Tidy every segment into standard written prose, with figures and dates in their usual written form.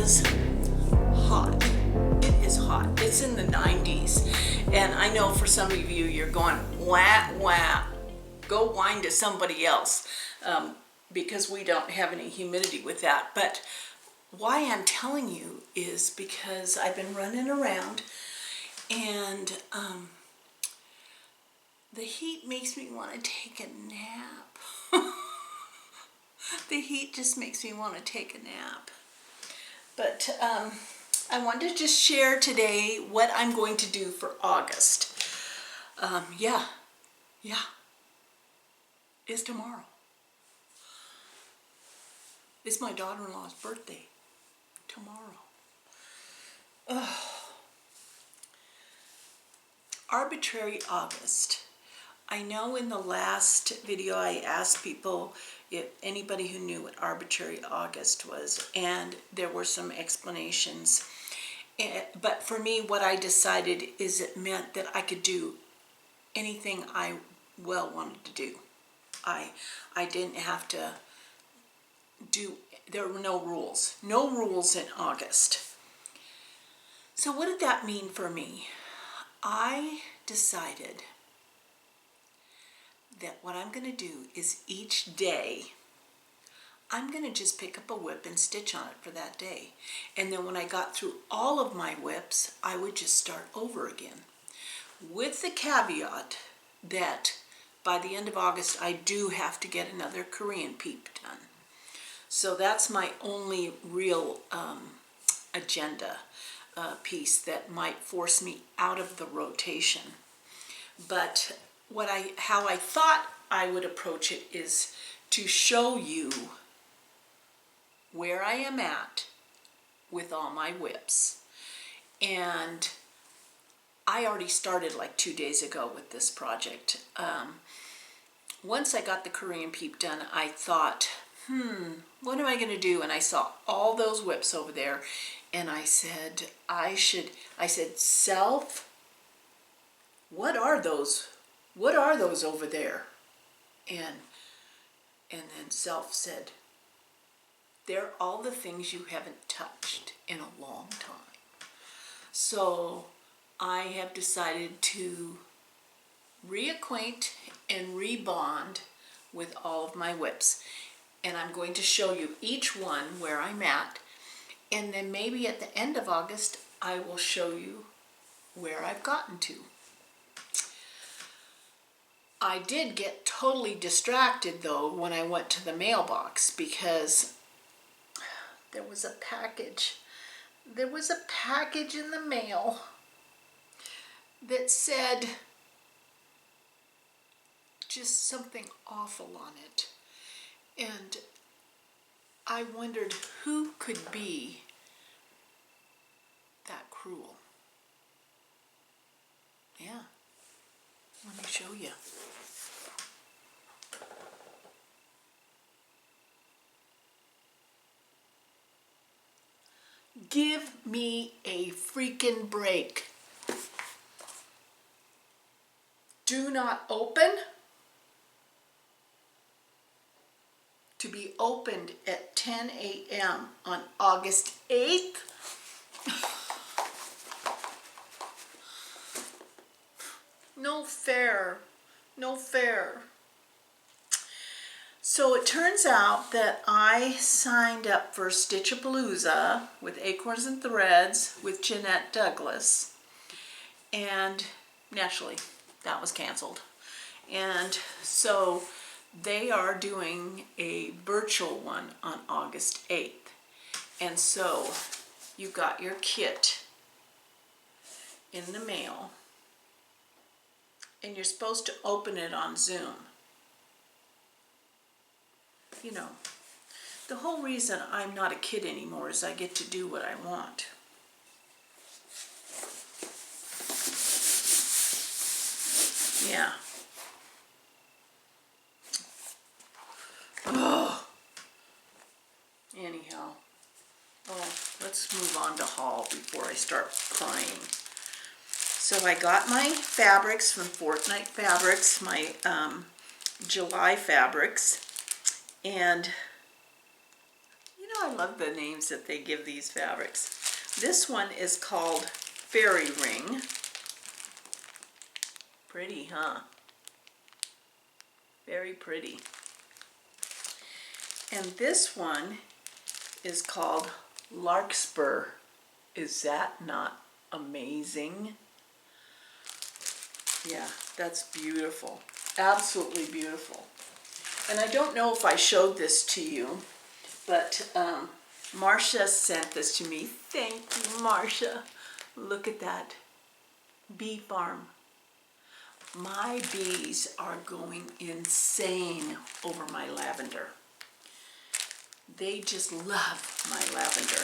is hot. It is hot. It's in the 90s. And I know for some of you, you're going, wah, wah, go whine to somebody else, because we don't have any humidity with that. But why I'm telling you is because I've been running around and the heat makes me want to take a nap. The heat just makes me want to take a nap. But I wanted to just share today what I'm going to do for August. Yeah, it's tomorrow. It's my daughter-in-law's birthday. Tomorrow. Oh. Arbitrary August. I know in the last video I asked people if anybody who knew what Arbitrary August was, and there were some explanations. But for me, what I decided is it meant that I could do anything I wanted to do. I didn't have to do, there were no rules. No rules in August. So what did that mean for me? I decided that what I'm going to do is each day, I'm going to just pick up a WIP and stitch on it for that day. And then when I got through all of my WIPs, I would just start over again. With the caveat that by the end of August, I do have to get another Korean peep done. So that's my only real agenda piece that might force me out of the rotation. But how I thought I would approach it is to show you where I am at with all my WIPs. And I already started like 2 days ago with this project. Once I got the Korean peep done, I thought, what am I going to do? And I saw all those WIPs over there, and I said, I said, self, what are those? What are those over there? And then self said, they're all the things you haven't touched in a long time. So I have decided to reacquaint and rebond with all of my WIPs. And I'm going to show you each one where I'm at. And then maybe at the end of August, I will show you where I've gotten to. I did get totally distracted though when I went to the mailbox because there was a package. There was a package in the mail that said just something awful on it. And I wondered who could be that cruel. Yeah, let me show you. Give me a freaking break. Do not open. To be opened at 10 a.m. on August 8th. No fair. No fair. So it turns out that I signed up for Stitchappalooza with Acorns Threads with Jeanette Douglas. And naturally, that was canceled. And so they are doing a virtual one on August 8th. And so you got your kit in the mail. And you're supposed to open it on Zoom. You know, the whole reason I'm not a kid anymore is I get to do what I want. Yeah. Oh. Anyhow. Oh, let's move on to haul before I start crying. So I got my fabrics from Fortnite Fabrics, my July fabrics. And, you I love the names that they give these fabrics. This one is called Fairy Ring. Pretty, huh? Very pretty. And this one is called Larkspur. Is that not amazing? Yeah, that's beautiful. Absolutely beautiful. And I don't know if I showed this to you, but Marcia sent this to me. Thank you, Marcia. Look at that bee farm. My bees are going insane over my lavender. They just love my lavender.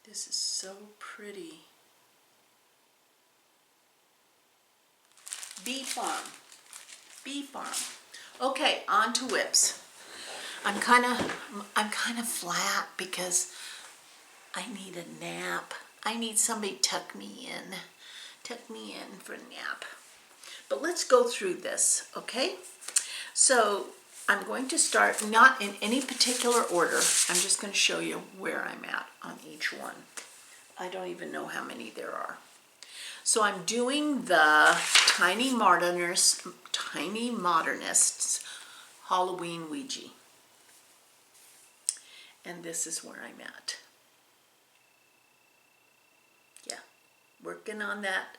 This is so pretty. Bee farm. Bee farm. Okay, on to WIPs. I'm kind of flat because I need a nap. I need somebody to tuck me in for a nap. But let's go through this, okay? So I'm going to start not in any particular order. I'm just going to show you where I'm at on each one. I don't even know how many there are. So I'm doing the Tiny Modernists Halloween Ouija. And this is where I'm at. Yeah, working on that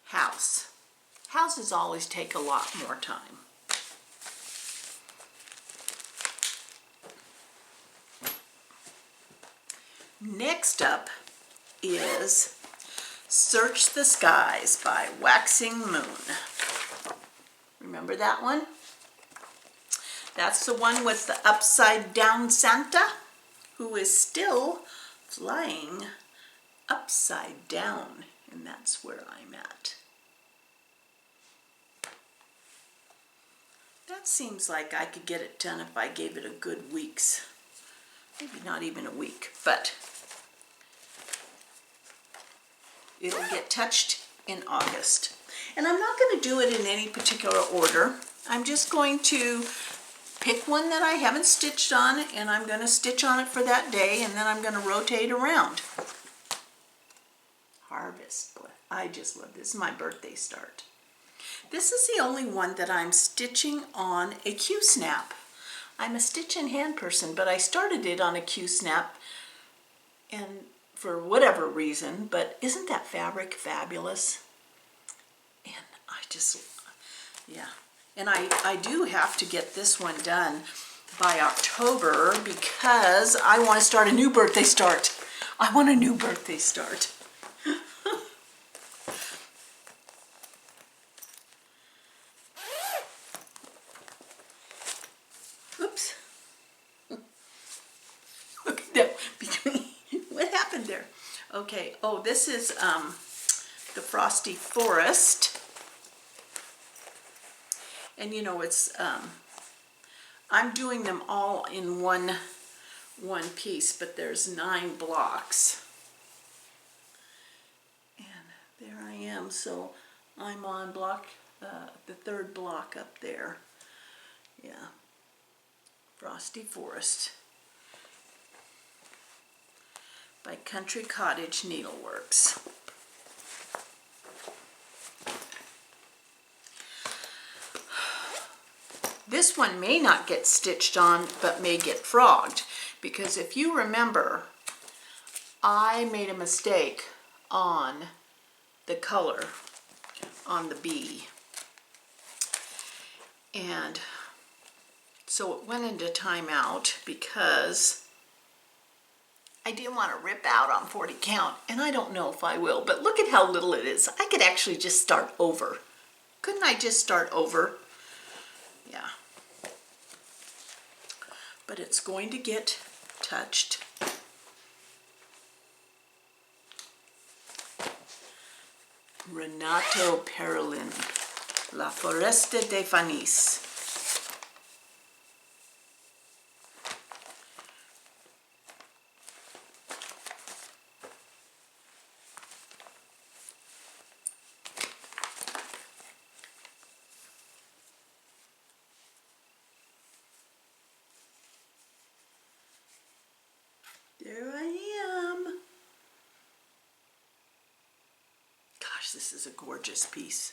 house. Houses always take a lot more time. Next up is Search the Skies by Waxing Moon. Remember that one? That's the one with the upside down Santa who is still flying upside down, and that's where I'm at. That seems like I could get it done if I gave it a good week's, maybe not even a week, but it'll get touched in August. And I'm not going to do it in any particular order. I'm just going to pick one that I haven't stitched on, and I'm going to stitch on it for that day, and then I'm going to rotate around. Harvest. I just love this. This is my birthday start. This is the only one that I'm stitching on a Q-snap. I'm a stitch in hand person, but I started it on a Q-snap, and for whatever reason, but isn't that fabric fabulous? And I just, yeah. And I do have to get this one done by October because I want to start a new birthday start. I want a new birthday start. Oops. Look at that. What happened there? Okay. Oh, this is the Frosty Forest. And you know, it's I'm doing them all in one piece, but there's 9 blocks. And there I am. So I'm on block the 3rd block up there. Yeah. Frosty Forest by Cottage Needleworks. This one may not get stitched on, but may get frogged, because if you remember, I made a mistake on the color on the bee. And so it went into timeout because I didn't want to rip out on 40 count, and I don't know if I will, but look at how little it is. I could actually just start over. Couldn't I just start over? Yeah. But it's going to get touched. Renato Parolin, La Foresta de Fanis. There I am. Gosh, this is a gorgeous piece.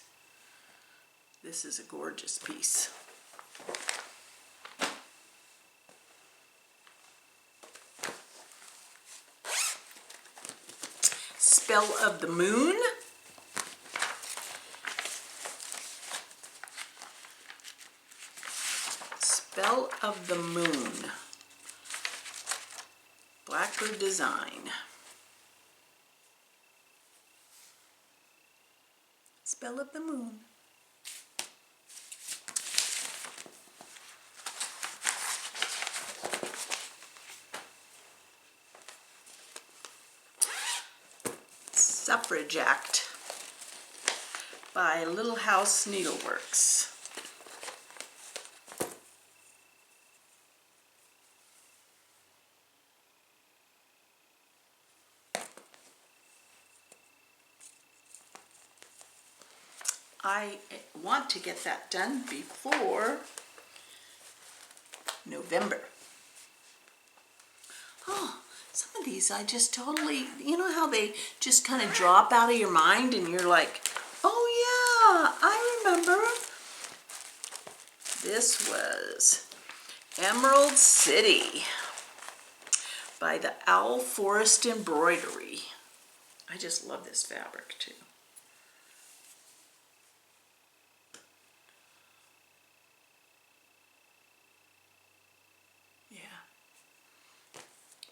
This is a gorgeous piece. Spell of the Moon. Spell of the Moon. Blackbird design. Spell of the Moon. Suffrage Act by Little House Needleworks. I want to get that done before November. Oh, some of these I just totally, you know how they just kind of drop out of your mind and you're like, oh yeah, I remember. This was Emerald City by the Owl Forest Embroidery. I just love this fabric too.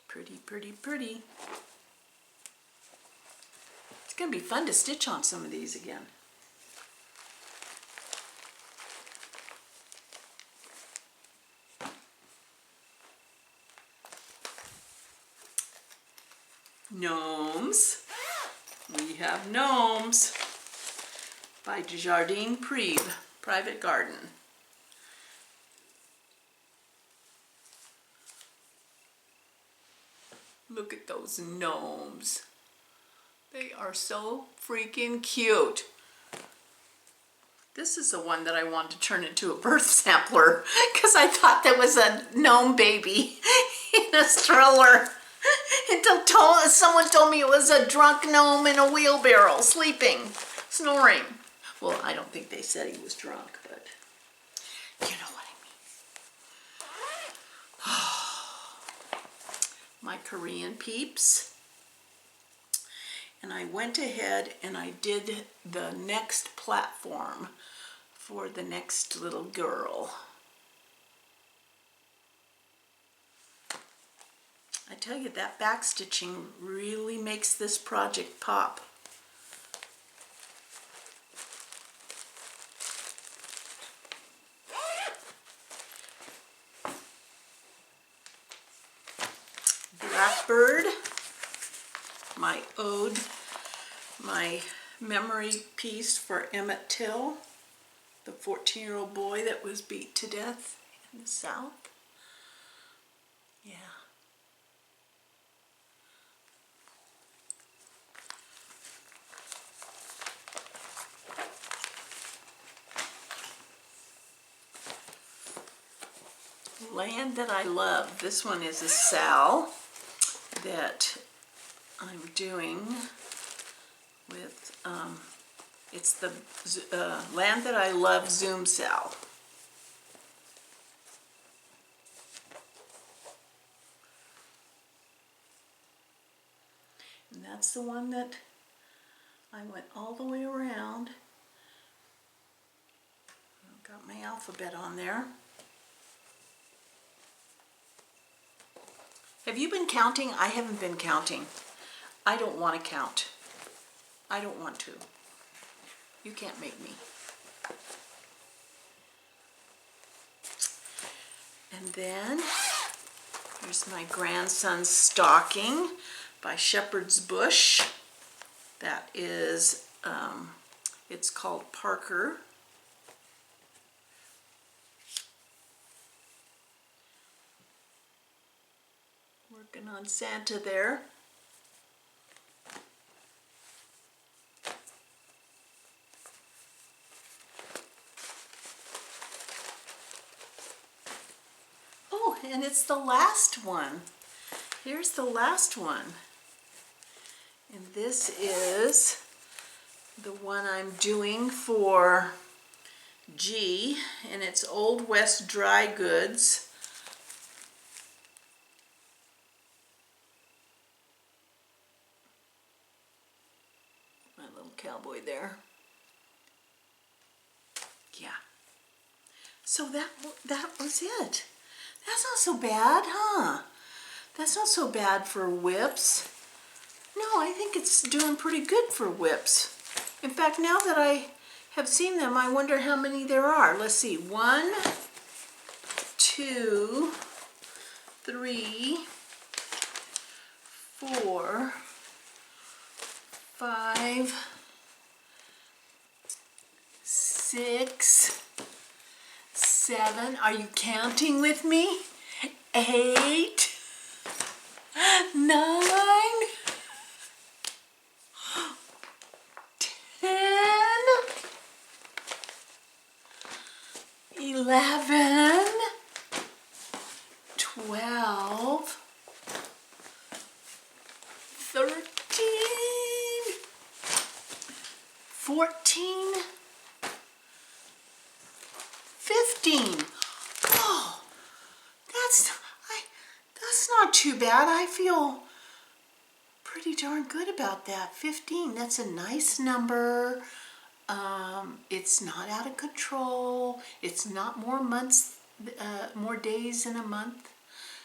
Pretty, pretty, pretty. It's going to be fun to stitch on some of these again. Gnomes. We have Gnomes by Jardin, Prive, Private Garden. Look at those gnomes. They are so freaking cute. This is the one that I wanted to turn into a birth sampler because I thought that was a gnome baby in a stroller until someone told me it was a drunk gnome in a wheelbarrow sleeping, snoring. Well, I don't think they said he was drunk, but you know what I mean. My Korean Peeps, and I went ahead and I did the next platform for the next little girl. I tell you, that back stitching really makes this project pop. Blackbird, my ode, my memory piece for Emmett Till, the 14-year-old boy that was beat to death in the South. Yeah. Land That I Love. This one is a Sal that I'm doing with, it's the Land That I Love Zoom Sal. And that's the one that I went all the way around. I've got my alphabet on there. Have you been counting? I haven't been counting. I don't want to count. I don't want to. You can't make me. And then here's my grandson's stocking by Shepherd's Bush. That is, it's called Parker. Working on Santa there. Oh, and it's the last one. here's the last one. And this is the one I'm doing for G, and it's Old West Dry Goods. My little cowboy there. Yeah. So that was it. That's not so bad, huh? That's not so bad for WIPs. No, I think it's doing pretty good for WIPs. In fact, now that I have seen them, I wonder how many there are. Let's see. 1, 2, 3, 4, 5, 6, 7. Are you counting with me? 8, 9, 10, 11, 12, 13, 14, 15. Oh, that's not too bad. I feel pretty darn good about that. 15, that's a nice number. It's not out of control. It's not more months, more days in a month.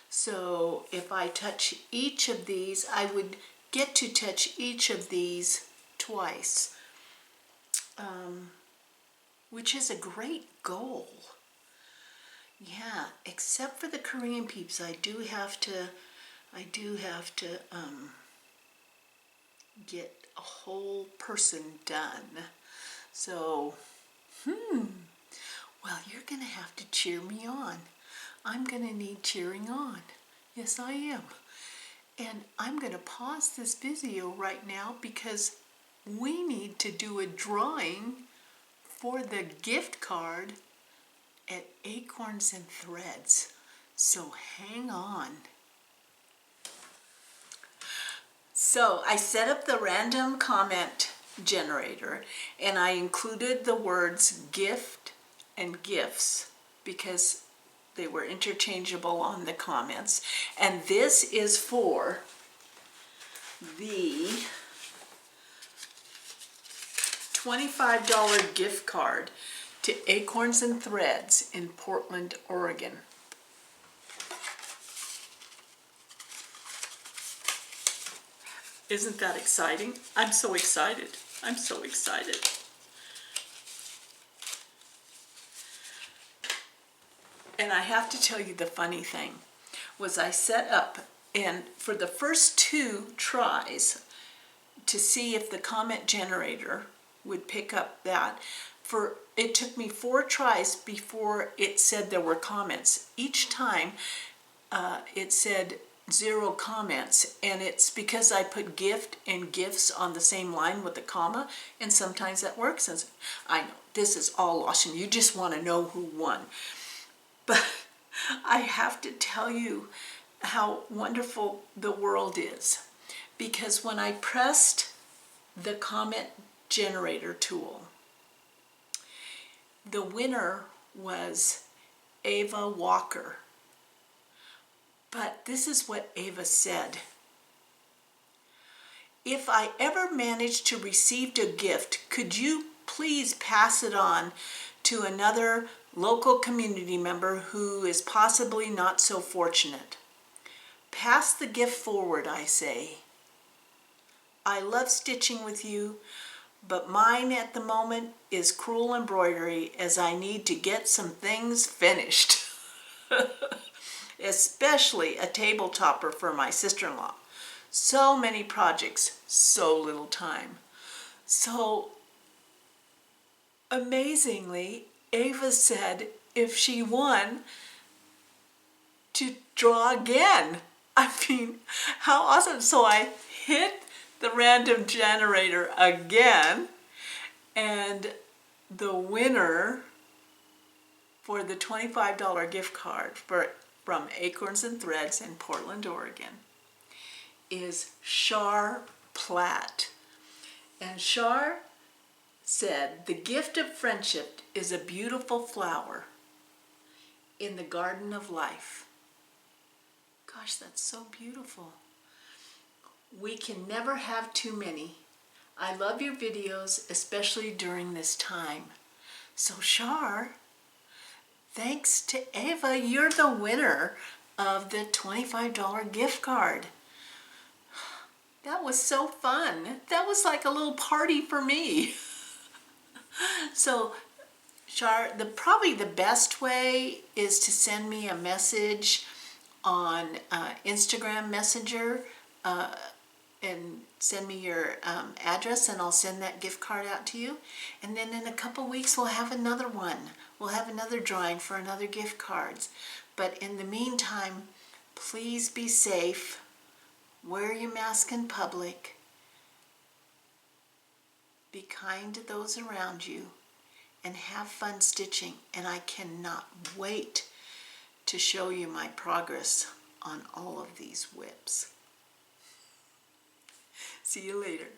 So if I touch each of these, I would get to touch each of these twice, which is a great goal. Yeah, except for the Korean peeps, I do have to get a whole person done. So, well, you're gonna have to cheer me on. I'm gonna need cheering on. Yes, I am. And I'm gonna pause this video right now because we need to do a drawing for the gift card at Acorns and Threads. So hang on. So I set up the random comment generator and I included the words gift and gifts because they were interchangeable on the comments. And this is for the $25 gift card to Acorns and Threads in Portland, Oregon. Isn't that exciting? I'm so excited. I'm so excited. And I have to tell you the funny thing was I set up, and for the first 2 tries to see if the comment generator would pick up that, it took me 4 tries before it said there were comments. Each time it said 0 comments, and it's because I put gift and gifts on the same line with the comma, and sometimes that works. And I know this is all lost and you just want to know who won, but I have to tell you how wonderful the world is, because when I pressed the comment generator tool, the winner was Ava Walker. But this is what Ava said. If I ever manage to receive a gift, could you please pass it on to another local community member who is possibly not so fortunate? Pass the gift forward, I say. I love stitching with you, but mine at the moment is crewel embroidery as I need to get some things finished. Especially a table topper for my sister-in-law. So many projects, so little time. So amazingly, Ava said if she won, to draw again. I mean, how awesome. So I hit the random generator again, and the winner for the $25 gift card from Acorns and Threads in Portland, Oregon is Char Platt. And Char said, "The gift of friendship is a beautiful flower in the garden of life." Gosh, that's so beautiful. We can never have too many. I love your videos, especially during this time. So Char, thanks to Ava, you're the winner of the $25 gift card. That was so fun. That was like a little party for me. So Char, probably the best way is to send me a message on Instagram Messenger and send me your address, and I'll send that gift card out to you. And then in a couple weeks we'll have another one. We'll have another drawing for another gift cards. But in the meantime, please be safe. Wear your mask in public. Be kind to those around you. And have fun stitching. And I cannot wait to show you my progress on all of these WIPs. See you later.